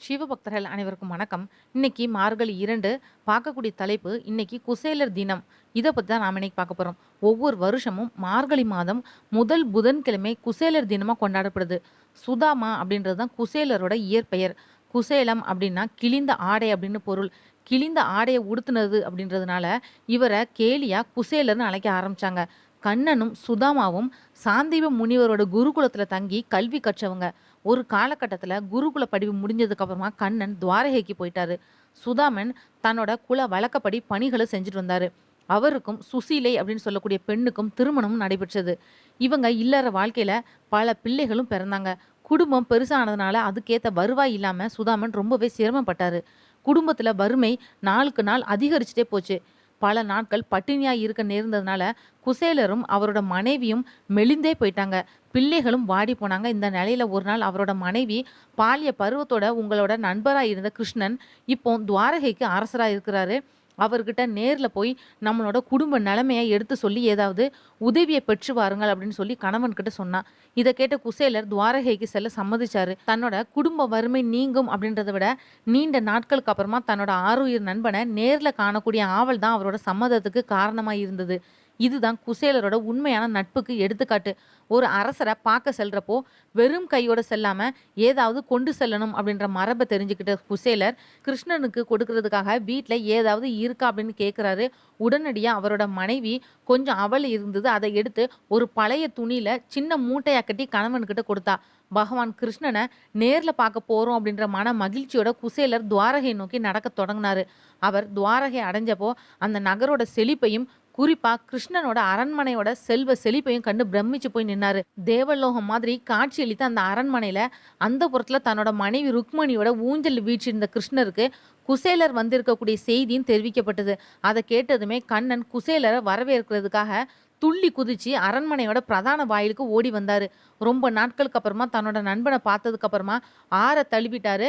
சிவபக்தர்கள் அனைவருக்கும் வணக்கம். இன்னைக்கு மார்கழி 2 பார்க்கக்கூடிய தலைப்பு இன்னைக்கு குசேலர் தினம். இத பத்தி தான் நாம இன்னைக்கு பார்க்க போறோம். ஒவ்வொரு வருஷமும் மார்கழி மாதம் முதல் புதன்கிழமை குசேலர் தினமா கொண்டாடப்படுது. சுதாமா அப்படின்றது தான் குசேலரோட இயற்பெயர். குசேலம் அப்படின்னா கிழிந்த ஆடை அப்படின்னு பொருள். கிழிந்த ஆடைய உடுத்துனது அப்படின்றதுனால இவர கேலியா குசேலர்னு அழைக்க ஆரம்பிச்சாங்க. கண்ணனும் சுதாமாவும் சாந்தீப முனிவரோட குருகுலத்துல தங்கி கல்வி கற்றவங்க. ஒரு காலகட்டத்துல குருகுல படிப்பு முடிஞ்சதுக்கு அப்புறமா கண்ணன் துவாரகைக்கு போயிட்டாரு. சுதாமன் தன்னோட குல வழக்கப்படி பணிகளை செஞ்சுட்டு வந்தாரு. அவருக்கும் சுசீலை அப்படின்னு சொல்லக்கூடிய பெண்ணுக்கும் திருமணமும் நடைபெற்றது. இவங்க இல்லற வாழ்க்கையில பல பிள்ளைகளும் பிறந்தாங்க. குடும்பம் பெருசானதுனால அதுக்கேத்த வருவாய் இல்லாம சுதாமன் ரொம்பவே சிரமப்பட்டாரு. குடும்பத்துல வறுமை நாளுக்கு நாள் அதிகரிச்சுட்டே போச்சு. பல நாட்கள் பட்டினியா இருக்க நேர்ந்ததுனால குசேலரும் அவரோட மனைவியும் மெலிந்தே போயிட்டாங்க. பிள்ளைகளும் வாடி போனாங்க. இந்த நிலையில ஒரு நாள் அவரோட மனைவி, பாலிய பருவத்தோட உங்களோட நண்பரா இருந்த கிருஷ்ணன் இப்போ துவாரகைக்கு அரசரா இருக்கிறாரு. அவர்கிட்ட நேர்ல போய் நம்மளோட குடும்ப நிலைமைய எடுத்து சொல்லி ஏதாவது உதவியை பெற்று வாருங்கள் அப்படின்னு சொல்லி கணவன்கிட்ட சொன்னா. இதை கேட்ட குசேலர் துவாரகைக்கு செல்ல சம்மதிச்சாரு. தன்னோட குடும்ப வறுமை நீங்கும் அப்படின்றத விட நீண்ட நாட்களுக்கு அப்புறமா தன்னோட ஆருயிர் நண்பனை நேர்ல காணக்கூடிய ஆவல் தான் அவரோட சம்மதத்துக்கு காரணமா இருந்தது. இதுதான் குசேலரோட உண்மையான நட்புக்கு எடுத்துக்காட்டு. ஒரு அரசரை பார்க்க செல்றப்போ வெறும் கையோட செல்லாம ஏதாவது கொண்டு செல்லணும் அப்படின்ற மரபை தெரிஞ்சுக்கிட்ட குசேலர் கிருஷ்ணனுக்கு கொடுக்கறதுக்காக வீட்ல ஏதாவது இருக்கா அப்படின்னு கேட்குறாரு. உடனடியா அவரோட மனைவி கொஞ்சம் அவல் இருந்தது. அதை எடுத்து ஒரு பழைய துணியில சின்ன மூட்டையா கட்டி கணவன்கிட்ட கொடுத்தா. பகவான் கிருஷ்ணனை நேர்ல பார்க்க போறோம் அப்படின்ற மன மகிழ்ச்சியோட குசேலர் துவாரகை நோக்கி நடக்க தொடங்கினாரு. அவர் துவாரகை அடைஞ்சப்போ அந்த நகரோட செழிப்பையும் குறிப்பா கிருஷ்ணனோட அரண்மனையோட செல்வ செழிப்பையும் கண்டு பிரமிச்சு போய் நின்னாரு. தேவலோகம் மாதிரி காட்சியளித்த அந்த அரண்மனையில அந்த புறத்துல தன்னோட மனைவி ருக்மணியோட ஊஞ்சல் வீற்றிருந்த கிருஷ்ணருக்கு குசேலர் வந்திருக்கக்கூடிய செய்தியும் தெரிவிக்கப்பட்டது. அதை கேட்டதுமே கண்ணன் குசேலரை வரவேற்கிறதுக்காக துள்ளி குதிச்சு அரண்மனையோட பிரதான வாயிலுக்கு ஓடி வந்தாரு. ரொம்ப நாட்களுக்கு அப்புறமா தன்னோட நண்பனை பார்த்ததுக்கு அப்புறமா ஆற தழுவிட்டாரு.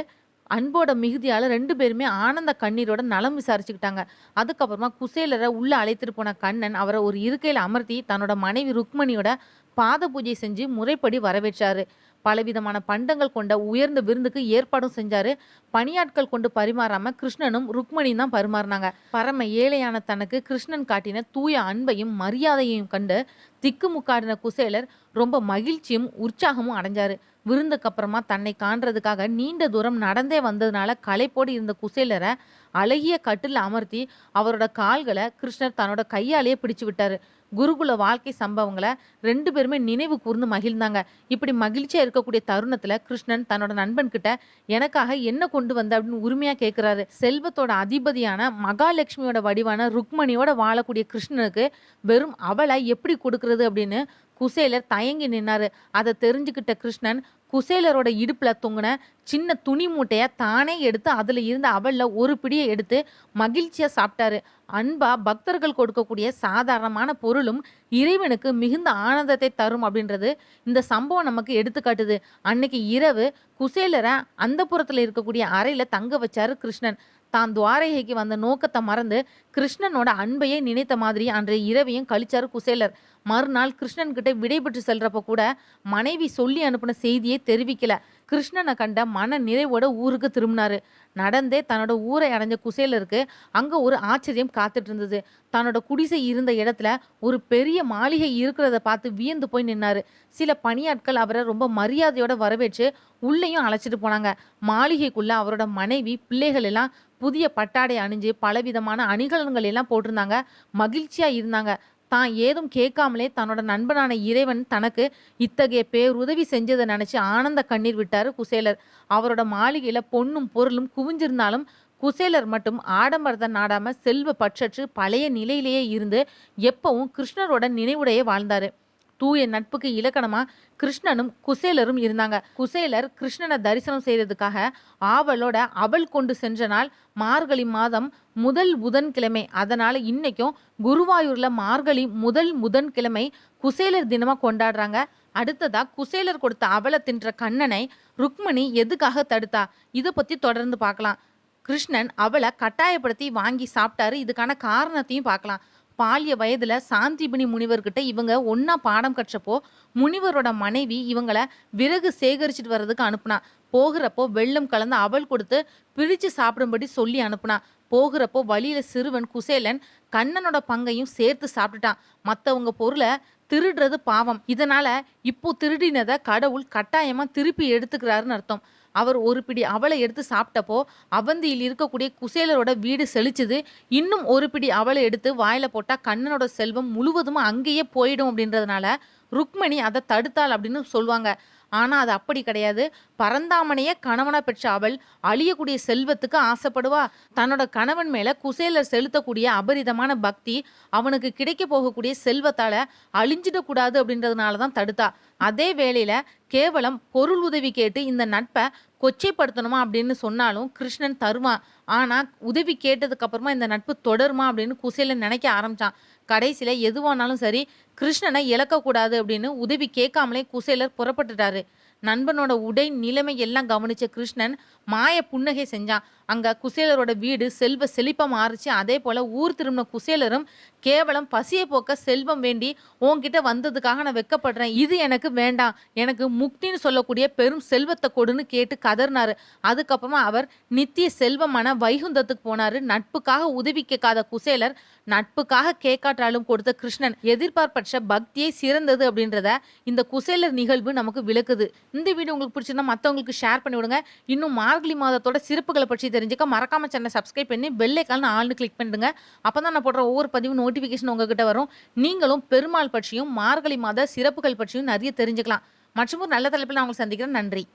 அன்போட மிகுதியால 2 பேருமே ஆனந்த கண்ணீரோட நலம் விசாரிச்சுக்கிட்டாங்க. அதுக்கப்புறமா குசேலரை உள்ள அழைத்துட்டு போன கண்ணன் அவரை ஒரு இருக்கையில அமர்த்தி தன்னோட மனைவி ருக்மணியோட பாத பூஜை செஞ்சு முறைப்படி வரவேற்றாரு. பலவிதமான பண்டங்கள் கொண்ட உயர்ந்த விருந்துக்கு ஏற்பாடும் செஞ்சாரு. பணியாட்கள் கொண்டு பரிமாறாம கிருஷ்ணனும் ருக்மணியும் தான் பரிமாறினாங்க. பரம ஏழையான தனக்கு கிருஷ்ணன் காட்டின தூய அன்பையும் மரியாதையையும் கண்டு திக்குமுக்காடின குசேலர் ரொம்ப மகிழ்ச்சியும் உற்சாகமும் அடைஞ்சாரு. விருந்துக்கு அப்புறமா தன்னை காண்றதுக்காக நீண்ட தூரம் நடந்தே வந்ததுனால களைப்போடு இருந்த குசேலரை அழகிய கட்டில் அமர்த்தி அவரோட கால்களை கிருஷ்ணர் தன்னோட கையாலேயே பிடிச்சு விட்டாரு. குருகுல வாழ்க்கை சம்பவங்களை 2 பேருமே நினைவு கூர்ந்து மகிழ்ந்தாங்க. இப்படி மகிழ்ச்சியா இருக்கக்கூடிய தருணத்துல கிருஷ்ணன் தன்னோட நண்பன் கிட்ட எனக்காக என்ன கொண்டு வந்த அப்படின்னு உரிமையா கேட்கிறாரு. செல்வத்தோட அதிபதியான மகாலட்சுமியோட வடிவான ருக்மணியோட வாழக்கூடிய கிருஷ்ணனுக்கு வெறும் அவளை எப்படி கொடுக்கறது அப்படின்னு குசேலர் தயங்கி நின்னாரு. அதை தெரிஞ்சுக்கிட்ட கிருஷ்ணன் குசேலரோட இடுப்புல தொங்குன சின்ன துணி மூட்டைய தானே எடுத்து அதுல இருந்த அவல்ல ஒரு பிடியை எடுத்து மகிழ்ச்சியா சாப்பிட்டாரு. அன்பா பக்தர்கள் கொடுக்கக்கூடிய சாதாரணமான பொருளும் இறைவனுக்கு மிகுந்த ஆனந்தத்தை தரும் அப்படின்றது இந்த சம்பவம் நமக்கு எடுத்துக்காட்டுது. அன்னைக்கு இரவு குசேலரை அந்த புறத்துல இருக்கக்கூடிய அறையில தங்க வச்சாரு கிருஷ்ணன். தான் துவாரகைக்கு வந்த நோக்கத்தை மறந்து கிருஷ்ணனோட அன்பையே நினைத்த மாதிரி அன்றைய இரவையும் கழிச்சாரு குசேலர். மறுநாள் கிருஷ்ணன் கிட்ட விடைபெற்று செல்றப்ப கூட மனைவி சொல்லி அனுப்பின செய்தியை தெரிவிக்கல. கிருஷ்ணனை கண்ட மன நிறைவோட ஊருக்கு திரும்பினாரு. நடந்தே தன்னோட ஊரை அடைஞ்ச குசேலருக்கு அங்க ஒரு ஆச்சரியம் காத்துட்டு இருந்தது. தன்னோட குடிசை இருந்த இடத்துல ஒரு பெரிய மாளிகை இருக்கிறத பார்த்து வியந்து போய் நின்னாரு. சில பணியாட்கள் அவரை ரொம்ப மரியாதையோட வரவேற்று உள்ளேயும் அழைச்சிட்டு போனாங்க. மாளிகைக்குள்ள அவரோட மனைவி பிள்ளைகள் எல்லாம் புதிய பட்டாடை அணிஞ்சு பலவிதமான அணிகலன்கள் எல்லாம் போட்டிருந்தாங்க. மகிழ்ச்சியா இருந்தாங்க. தான் ஏதும் கேட்காமலே தன்னோட நண்பனான இறைவன் தனக்கு இத்தகைய பேருதவி செஞ்சதை நினைச்சு ஆனந்த கண்ணீர் விட்டாரு குசேலர். அவரோட மாளிகையில பொன்னும் பொருளும் குவிஞ்சிருந்தாலும் குசேலர் மட்டும் ஆடம்பரத்தை நாடாம செல்வ பற்றற்று பழைய நிலையிலேயே இருந்து எப்பவும் கிருஷ்ணரோட நினைவுடைய வாழ்ந்தாரு. தூய நட்புக்கு இலக்கணமா கிருஷ்ணனும் குசேலரும் இருந்தாங்க. குசேலர் கிருஷ்ணனை தரிசனம் செய்யறதுக்காக ஆவலோட அவள் கொண்டு சென்ற நாள் மார்கழி மாதம் முதல் புதன்கிழமை. அதனால இன்னைக்கும் குருவாயூர்ல மார்கழி முதல் புதன்கிழமை குசேலர் தினமா கொண்டாடுறாங்க. அடுத்ததா குசேலர் கொடுத்த அவலை தின்ற கண்ணனை ருக்மணி எதுக்காக தடுத்தா, இதை பத்தி தொடர்ந்து பார்க்கலாம். கிருஷ்ணன் அவளை கட்டாயப்படுத்தி வாங்கி சாப்பிட்டாரு. இதுக்கான காரணத்தையும் பார்க்கலாம். பால்ய வயதுல சாந்திபனி முனிவர்கிட்ட இவங்க ஒண்ணா பாடம் கற்றப்போ முனிவரோட மனைவி இவங்கள விறகு சேகரிச்சுட்டு வர்றதுக்கு அனுப்புனா. போகிறப்போ வெல்லம் கலந்து அவல் கொடுத்து பிரிச்சு சாப்பிடும்படி சொல்லி அனுப்புனா. போகிறப்போ வழியில சிறுவன் குசேலன் கண்ணனோட பங்கையும் சேர்த்து சாப்பிட்டுட்டான். மத்தவங்க பொருளை திருடுறது பாவம். இதனால இப்போ திருடினதை கடவுள் கட்டாயமா திருப்பி எடுத்துக்கிறாருன்னு அர்த்தம். அவர் ஒரு பிடி அவலை எடுத்து சாப்பிட்டப்போ அவந்தியில் இருக்கக்கூடிய குசேலரோட வீடு செழிச்சுது. இன்னும் ஒரு பிடி அவலை எடுத்து வாயில போட்டா கண்ணனோட செல்வம் முழுவதும் அங்கேயே போயிடும் அப்படின்றதுனால ருக்மணி அதை தடுத்தாள் அப்படின்னு சொல்லுவாங்க. ஆனா அது அப்படி கிடையாது. பரந்தாமனையே கணவனா பெற்ற அவள் அழியக்கூடிய செல்வத்துக்கு ஆசைப்படுவா. தன்னோட கணவன் மேல குசேலர் செலுத்தக்கூடிய அபரிதமான பக்தி அவனுக்கு கிடைக்க போகக்கூடிய செல்வத்தால அழிஞ்சிடக்கூடாது அப்படின்றதுனாலதான் தடுத்தா. அதே வேளையில கேவலம் பொருள் உதவி கேட்டு இந்த நட்பை கொச்சைப்படுத்தணுமா அப்படின்னு சொன்னாலும் கிருஷ்ணன் தருவான். ஆனா உதவி கேட்டதுக்கு அப்புறமா இந்த நட்பு தொடருமா அப்படின்னு குசேலன் நினைக்க ஆரம்பிச்சான். கடைசியில எதுவானாலும் சரி கிருஷ்ணனை இழக்கக்கூடாது அப்படின்னு உதவி கேட்காமலே குசேலர் புறப்பட்டுட்டாரு. நண்பனோட உடை நிலைமை எல்லாம் கவனிச்ச கிருஷ்ணன் மாய புன்னகை செஞ்சான். அங்க குசேலரோட வீடு செல்வ செழிப்பா மாறுச்சு. அதே போல ஊர் திரும்பின குசேலரும் கேவலம் பசியை போக்க செல்வம் வேண்டி உன்கிட்ட வந்ததுக்காக நான் வெக்கப்படுறேன், இது எனக்கு வேண்டாம், எனக்கு முக்தின்னு சொல்லக்கூடிய பெரும் செல்வத்தை கொடுன்னு கேட்டு கதர்னாரு. அதுக்கப்புறமா அவர் நித்திய செல்வமான வைகுந்தத்துக்கு போனாரு. நட்புக்காக உதவி கேட்காத குசேலர் நட்புக்காக கேட்காட்டாலும் கொடுத்த கிருஷ்ணன் எதிர்பார்ப்பற்ற பக்தியை சிறந்தது அப்படின்றத இந்த குசேலர் நிகழ்வு நமக்கு விளக்குது. இந்த வீடியோ உங்களுக்கு பிடிச்சிருந்தா மற்றவங்களுக்கு ஷேர் பண்ணி விடுங்க. இன்னும் மார்கழி மாதத்தோட சிறப்புகளை பற்றி தெரிஞ்சுக்க மறக்காம சேனலை சப்ஸ்கிரைப் பண்ணி பெல் ஐகான் ஆல்னு கிளிக் பண்ணிடுங்க. அப்பதான் நான் போடுற ஒவ்வொரு பதிவு நோட்டிஃபிகேஷன் உங்ககிட்ட வரும். நீங்களும் பெருமாள் பற்றியும் மார்கழி மாத சிறப்புகள் பற்றியும் நிறைய தெரிஞ்சுக்கலாம். மற்றும் ஒரு நல்ல தலைப்பில் நான் உங்களை சந்திக்கிறேன். நன்றி.